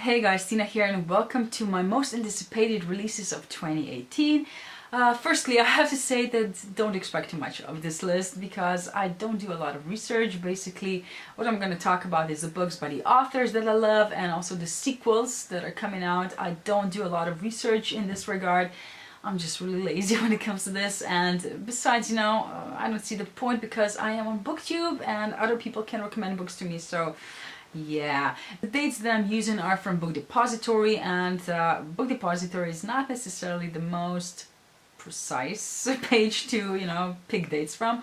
Hey guys, Tina here and welcome to my most anticipated releases of 2018. Firstly, I have to say that don't expect too much of this list because I don't do a lot of research. Basically, what I'm going to talk about is the books by the authors that I love and also the sequels that are coming out. I don't do a lot of research in this regard. I'm just really lazy when it comes to this, and besides, I don't see the point because I am on BookTube and other people can recommend books to me, so yeah. The dates that I'm using are from Book Depository, and Book Depository is not necessarily the most precise page to pick dates from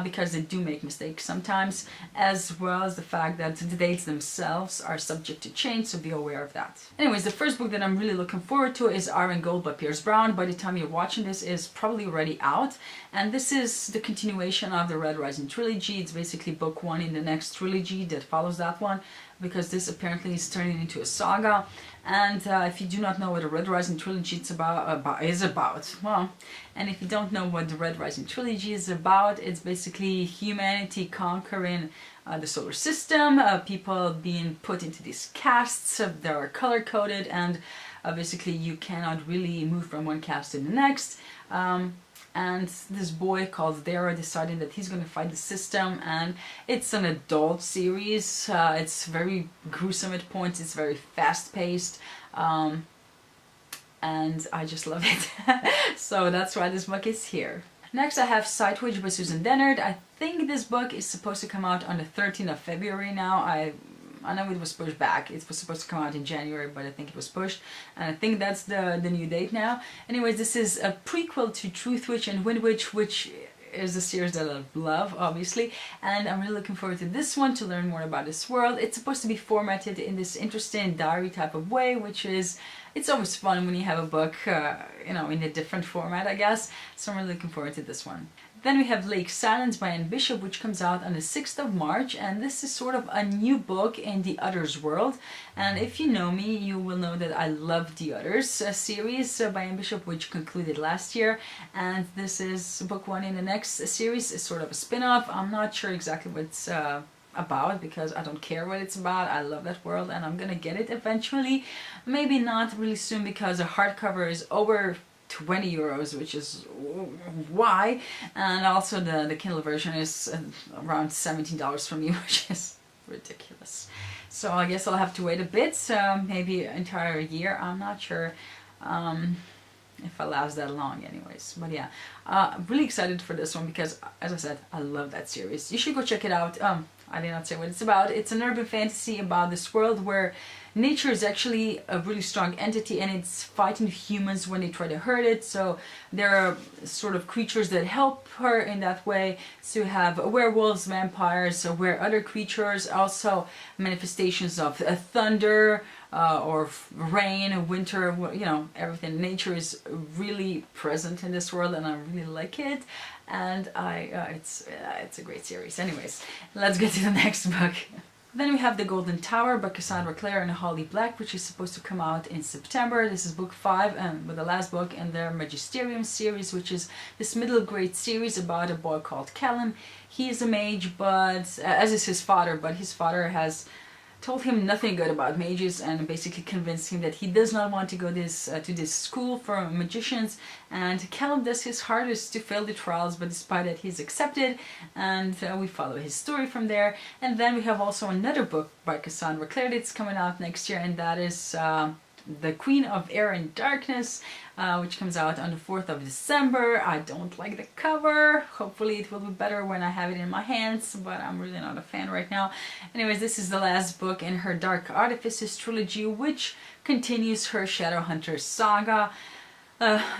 because they do make mistakes sometimes, as well as the fact that the dates themselves are subject to change, so be aware of that. Anyways, the first book that I'm really looking forward to is Iron Gold by Pierce Brown. By the time you're watching this, is probably already out, and this is the continuation of the Red Rising trilogy. It's basically book one in the next trilogy that follows that one, because this apparently is turning into a saga. And if you do not know what the Red Rising trilogy is about, well, and if you don't know what the Red Rising trilogy is about, it's basically humanity conquering the solar system, people being put into these castes that are color-coded, and basically you cannot really move from one caste to the next. And this boy called Dara deciding that he's going to fight the system, and it's an adult series. It's very gruesome at points, it's very fast-paced, and I just love it. So that's why this book is here. Next I have Sightwitch by Susan Dennard. I think this book is supposed to come out on the 13th of February now. I know it was pushed back. It was supposed to come out in January, but I think it was pushed, and I think that's the new date now. Anyways, this is a prequel to Truthwitch and Windwitch, which is a series that I love, obviously, and I'm really looking forward to this one to learn more about this world. It's supposed to be formatted in this interesting diary type of way, which is, it's always fun when you have a book, in a different format, I guess, so I'm really looking forward to this one. Then we have Lake Silence by Anne Bishop, which comes out on the 6th of March, and this is sort of a new book in the Others world. And if you know me, you will know that I love the Others series by Anne Bishop, which concluded last year, and this is book one in the next series. It's sort of a spin-off. I'm not sure exactly what it's about because I don't care what it's about. I love that world and I'm gonna get it eventually. Maybe not really soon because the hardcover is over 20 euros, which is why, and also the Kindle version is around $17 for me, which is ridiculous. So I guess I'll have to wait a bit, maybe an entire year. I'm not sure if I last that long anyways, but yeah, I'm really excited for this one because, as I said, I love that series. You should go check it out. I did not say what it's about. It's an urban fantasy about this world where nature is actually a really strong entity and it's fighting humans when they try to hurt it. So there are sort of creatures that help her in that way. So you have werewolves, vampires, where other creatures, also manifestations of thunder or rain, winter, everything. Nature is really present in this world and I really like it. And it's a great series. Anyways, let's get to the next book. Then we have The Golden Tower by Cassandra Clare and Holly Black, which is supposed to come out in September. This is book 5 and with the last book in their Magisterium series, which is this middle grade series about a boy called Callum. He is a mage, but as is his father, but his father has told him nothing good about mages and basically convinced him that he does not want to go to this school for magicians, and Callum does his hardest to fail the trials, but despite that he's accepted, and we follow his story from there. And then we have also another book by Cassandra Clare that's coming out next year, and that is The Queen of Air and Darkness, which comes out on the 4th of December. I don't like the cover. Hopefully it will be better when I have it in my hands, but I'm really not a fan right now. Anyways, this is the last book in her Dark Artifices trilogy, which continues her Shadowhunter saga.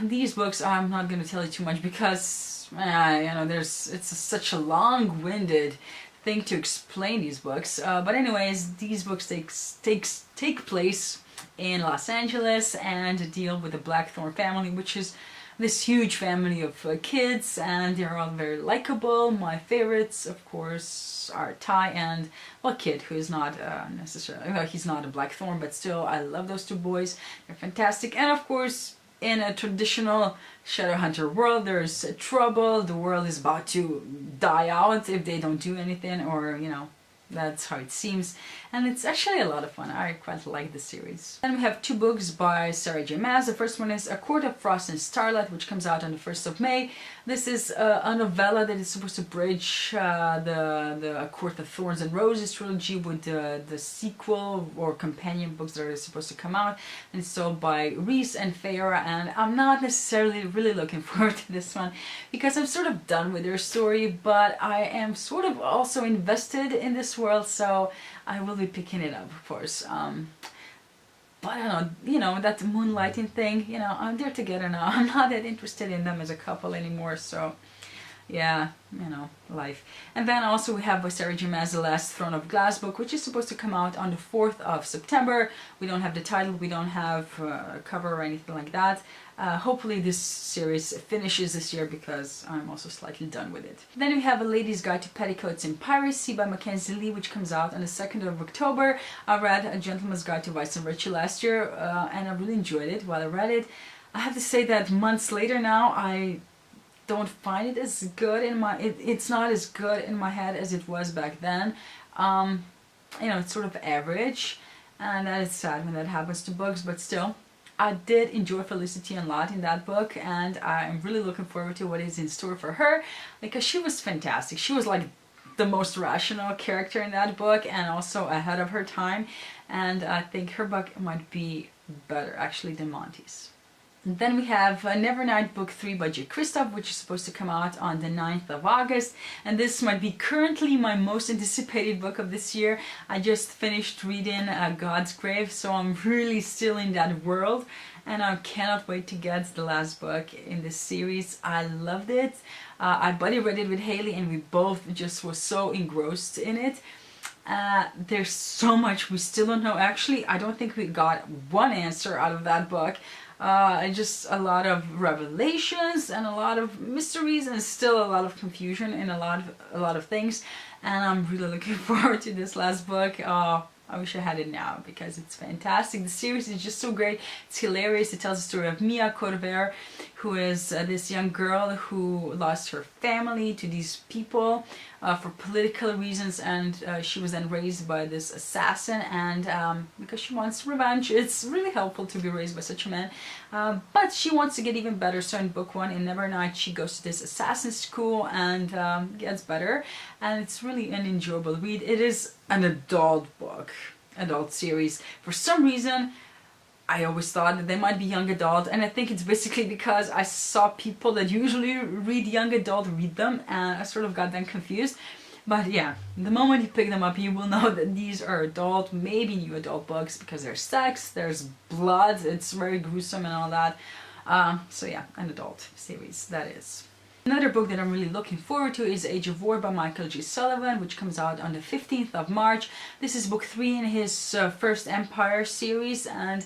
These books, I'm not going to tell you too much because, it's such a long-winded thing to explain these books. But anyways, these books take place in Los Angeles and deal with the Blackthorn family, which is this huge family of kids, and they're all very likable. My favorites, of course, are Ty and, well, Kid, who is not necessarily, well, he's not a Blackthorn, but still, I love those two boys. They're fantastic. And of course, in a traditional Shadowhunter world, there's trouble. The world is about to die out if they don't do anything, or, that's how it seems. and it's actually a lot of fun. I quite like the series. Then we have two books by Sarah J Maas. The first one is A Court of Frost and Starlight, which comes out on the 1st of May. This is a novella that is supposed to bridge the A Court of Thorns and Roses trilogy with the sequel or companion books that are supposed to come out. And it's sold by Reese and Feyre, and I'm not necessarily really looking forward to this one because I'm sort of done with their story, but I am sort of also invested in this world, so I will be picking it up, of course. But I don't know, you know, that moonlighting thing, you know, they're together now. I'm not that interested in them as a couple anymore, so yeah, you know, life. And then also we have by Sarah J Maas The Last Throne of Glass book, which is supposed to come out on the 4th of September. We don't have the title, we don't have a cover or anything like that. Hopefully this series finishes this year because I'm also slightly done with it. Then we have A Lady's Guide to Petticoats in Piracy by Mackenzie Lee, which comes out on the 2nd of October. I read A Gentleman's Guide to Vice and Virtue last year, and I really enjoyed it while I read it. I have to say that months later now, I don't find it as good in my... It's not as good in my head as it was back then. You know, it's sort of average, and that is sad when that happens to books, but still. I did enjoy Felicity a lot in that book, and I'm really looking forward to what is in store for her because she was fantastic. She was like the most rational character in that book and also ahead of her time, and I think her book might be better actually than Monty's. And then we have Nevernight Book 3 by Jay Kristoff, which is supposed to come out on the 9th of August. And this might be currently my most anticipated book of this year. I just finished reading God's Grave, so I'm really still in that world. And I cannot wait to get the last book in this series. I loved it. I buddy read it with Haley and we both just were so engrossed in it. There's so much we still don't know. Actually, I don't think we got one answer out of that book. Just a lot of revelations and a lot of mysteries and still a lot of confusion in a lot of things, and I'm really looking forward to this last book. I wish I had it now because it's fantastic. The series is just so great. It's hilarious. It tells the story of Mia Corver, who is this young girl who lost her family to these people for political reasons, and she was then raised by this assassin, and because she wants revenge. It's really helpful to be raised by such a man, but she wants to get even better. So in book 1 in Nevernight, she goes to this assassin school and gets better, and it's really an enjoyable read. It is an adult book, adult series. For some reason, I always thought that they might be young adult, and I think it's basically because I saw people that usually read young adult read them, and I sort of got them confused. But yeah, the moment you pick them up, you will know that these are adult, maybe new adult books, because there's sex, there's blood, it's very gruesome and all that. So yeah, an adult series, that is. Another book that I'm really looking forward to is Age of War by Michael G. Sullivan, which comes out on the 15th of March. This is book 3 in his first Empire series, and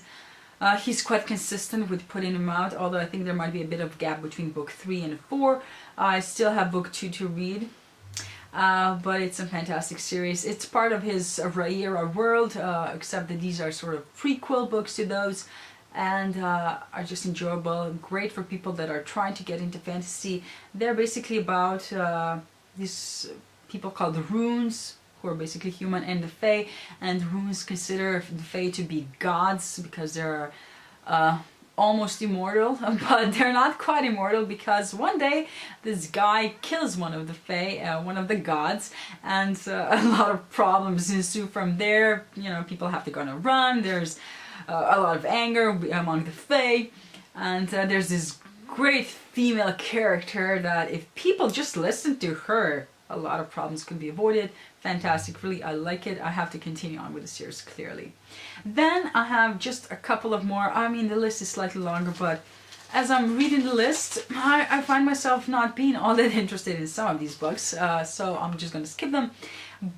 he's quite consistent with putting them out, although I think there might be a bit of gap between book 3 and 4. I still have book 2 to read, but it's a fantastic series. It's part of his Rhaenyra world, except that these are sort of prequel books to those, and are just enjoyable, great for people that are trying to get into fantasy. They're basically about these people called the Runes, who are basically human and the Fae, and the Runes consider the Fae to be gods because they're almost immortal, but they're not quite immortal because one day this guy kills one of the Fae, one of the gods, and a lot of problems ensue from there. You know, people have to go on a run, there's a lot of anger among the Fae, and there's this great female character that if people just listen to her, a lot of problems could be avoided. Fantastic, really, I like it. I have to continue on with the series, clearly. Then I have just a couple of more. I mean, the list is slightly longer, but as I'm reading the list, I find myself not being all that interested in some of these books, so I'm just going to skip them.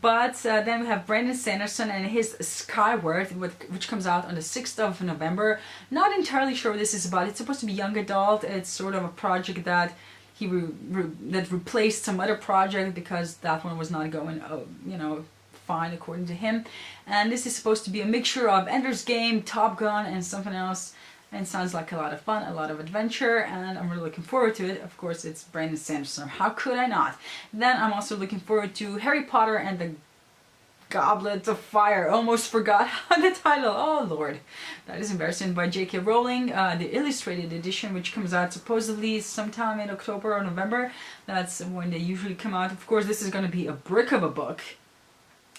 But then we have Brandon Sanderson and his Skyward, which comes out on the 6th of November. Not entirely sure what this is about. It's supposed to be young adult. It's sort of a project that he that replaced some other project because that one was not going, you know, fine according to him. And this is supposed to be a mixture of Ender's Game, Top Gun, and something else. And sounds like a lot of fun, a lot of adventure, and I'm really looking forward to it. Of course, it's Brandon Sanderson. How could I not? Then I'm also looking forward to Harry Potter and the Goblet of Fire. Almost forgot the title. Oh lord, that is embarrassing. By J.K. Rowling, the illustrated edition, which comes out supposedly sometime in October or November. That's when they usually come out. Of course, this is going to be a brick of a book.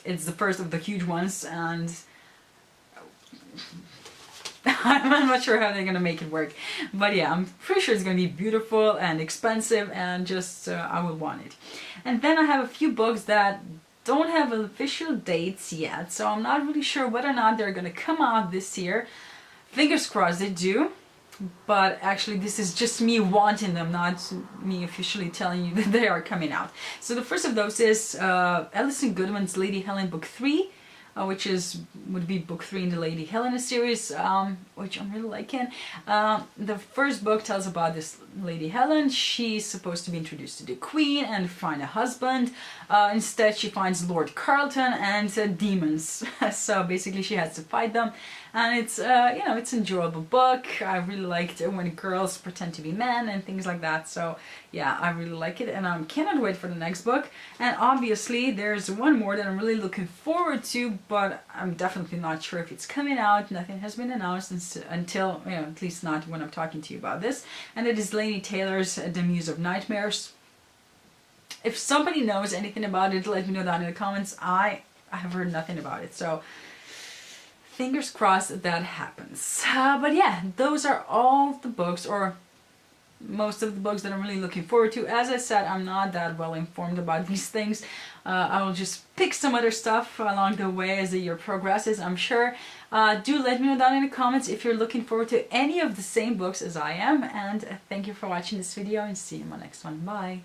It's the first of the huge ones, and I'm not sure how they're gonna make it work, but yeah, I'm pretty sure it's gonna be beautiful and expensive, and just I will want it. And then I have a few books that don't have official dates yet, so I'm not really sure whether or not they're gonna come out this year. Fingers crossed they do, but actually this is just me wanting them, not me officially telling you that they are coming out. So the first of those is Alison Goodwin's Lady Helen Book 3. Which would be book 3 in the Lady Helena series, which I'm really liking. The first book tells about this Lady Helen. She's supposed to be introduced to the Queen and find a husband. Instead, she finds Lord Carlton and demons. So basically, she has to fight them. And it's, you know, it's an enjoyable book. I really liked it when girls pretend to be men and things like that. So yeah, I really like it, and I cannot wait for the next book. And obviously, there's one more that I'm really looking forward to, but I'm definitely not sure if it's coming out. Nothing has been announced until, you know, at least not when I'm talking to you about this. And it is Laini Taylor's The Muse of Nightmares. If somebody knows anything about it, let me know down in the comments. I have heard nothing about it, so fingers crossed that happens. But yeah, those are all the books, or most of the books that I'm really looking forward to. As I said, I'm not that well informed about these things. I will just pick some other stuff along the way as the year progresses, I'm sure. Do let me know down in the comments if you're looking forward to any of the same books as I am, and thank you for watching this video, and see you in my next one. Bye!